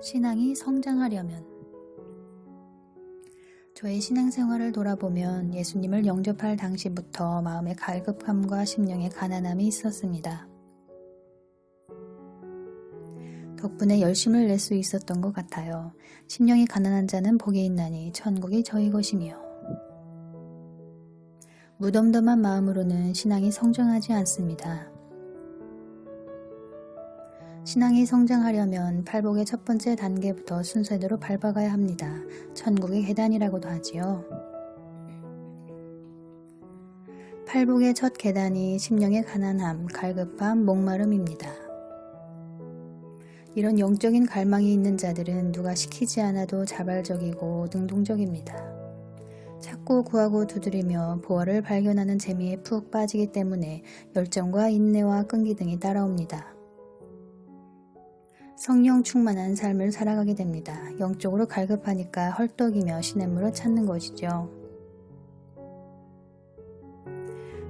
신앙이 성장하려면. 저의 신앙생활을 돌아보면 예수님을 영접할 당시부터 마음의 갈급함과 심령의 가난함이 있었습니다. 덕분에 열심을 낼 수 있었던 것 같아요. 심령이 가난한 자는 복이 있나니 천국이 저희 것이며. 무덤덤한 마음으로는 신앙이 성장하지 않습니다. 신앙이 성장하려면 팔복의 첫 번째 단계부터 순서대로 밟아가야 합니다. 천국의 계단이라고도 하지요. 팔복의 첫 계단이 심령의 가난함, 갈급함, 목마름입니다. 이런 영적인 갈망이 있는 자들은 누가 시키지 않아도 자발적이고 능동적입니다. 찾고 구하고 두드리며 보화를 발견하는 재미에 푹 빠지기 때문에 열정과 인내와 끈기 등이 따라옵니다. 성령 충만한 삶을 살아가게 됩니다. 영적으로 갈급하니까 헐떡이며 시냇물을 찾는 것이죠.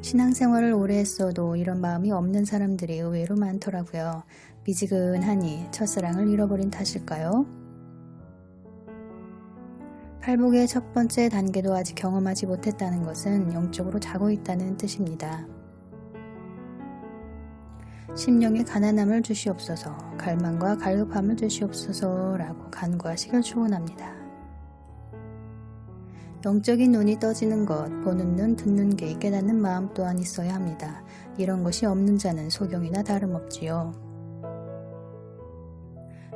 신앙생활을 오래 했어도 이런 마음이 없는 사람들이 의외로 많더라고요. 미지근하니 첫사랑을 잃어버린 탓일까요? 팔복의 첫 번째 단계도 아직 경험하지 못했다는 것은 영적으로 자고 있다는 뜻입니다. 심령의 가난함을 주시옵소서, 갈망과 갈급함을 주시옵소서 라고 간구하시길 축원합니다. 영적인 눈이 떠지는 것, 보는 눈, 듣는 귀, 깨닫는 마음 또한 있어야 합니다. 이런 것이 없는 자는 소경이나 다름없지요.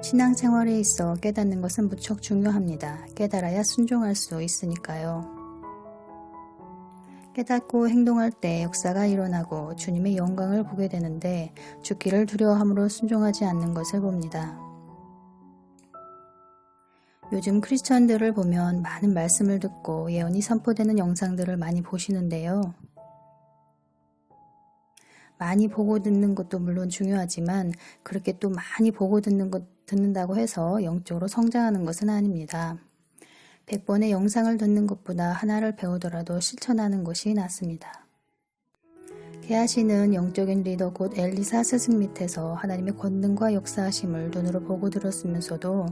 신앙생활에 있어 깨닫는 것은 무척 중요합니다. 깨달아야 순종할 수 있으니까요. 깨닫고 행동할 때 역사가 일어나고 주님의 영광을 보게 되는데 죽기를 두려워함으로 순종하지 않는 것을 봅니다. 요즘 크리스천들을 보면 많은 말씀을 듣고 예언이 선포되는 영상들을 많이 보시는데요. 많이 보고 듣는 것도 물론 중요하지만 그렇게 또 많이 보고 듣는다고 해서 영적으로 성장하는 것은 아닙니다. 100번의 영상을 듣는 것보다 하나를 배우더라도 실천하는 것이 낫습니다. 게하시는 영적인 리더 곧 엘리사 스승 밑에서 하나님의 권능과 역사하심을 눈으로 보고 들었으면서도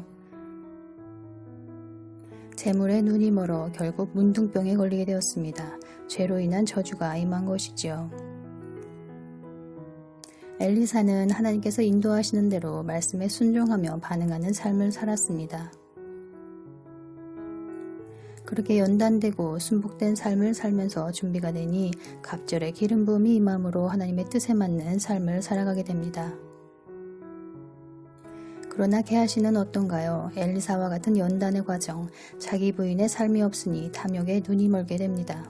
재물에 눈이 멀어 결국 문둥병에 걸리게 되었습니다. 죄로 인한 저주가 임한 것이지요. 엘리사는 하나님께서 인도하시는 대로 말씀에 순종하며 반응하는 삶을 살았습니다. 그렇게 연단되고 순복된 삶을 살면서 준비가 되니 갑절의 기름 부음이 임함으로 하나님의 뜻에 맞는 삶을 살아가게 됩니다. 그러나 게하시는 어떤가요? 엘리사와 같은 연단의 과정, 자기 부인의 삶이 없으니 탐욕에 눈이 멀게 됩니다.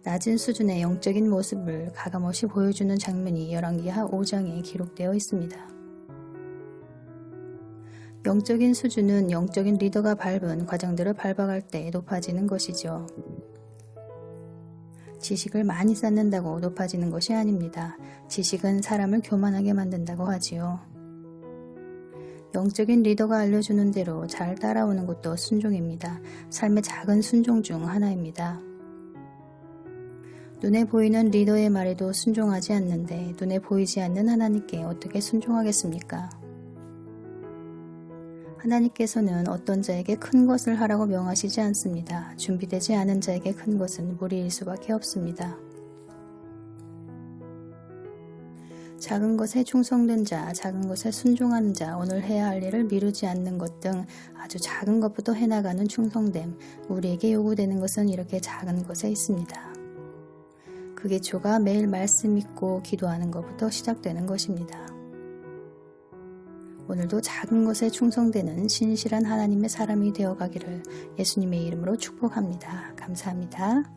낮은 수준의 영적인 모습을 가감없이 보여주는 장면이 열왕기하 5장에 기록되어 있습니다. 영적인 수준은 영적인 리더가 밟은 과정들을 밟아갈 때 높아지는 것이죠. 지식을 많이 쌓는다고 높아지는 것이 아닙니다. 지식은 사람을 교만하게 만든다고 하지요. 영적인 리더가 알려주는 대로 잘 따라오는 것도 순종입니다. 삶의 작은 순종 중 하나입니다. 눈에 보이는 리더의 말에도 순종하지 않는데 눈에 보이지 않는 하나님께 어떻게 순종하겠습니까? 하나님께서는 어떤 자에게 큰 것을 하라고 명하시지 않습니다. 준비되지 않은 자에게 큰 것은 무리일 수밖에 없습니다. 작은 것에 충성된 자, 작은 것에 순종하는 자, 오늘 해야 할 일을 미루지 않는 것 등 아주 작은 것부터 해나가는 충성됨, 우리에게 요구되는 것은 이렇게 작은 것에 있습니다. 그 기초가 매일 말씀 읽고 기도하는 것부터 시작되는 것입니다. 오늘도 작은 것에 충성되는 신실한 하나님의 사람이 되어가기를 예수님의 이름으로 축복합니다. 감사합니다.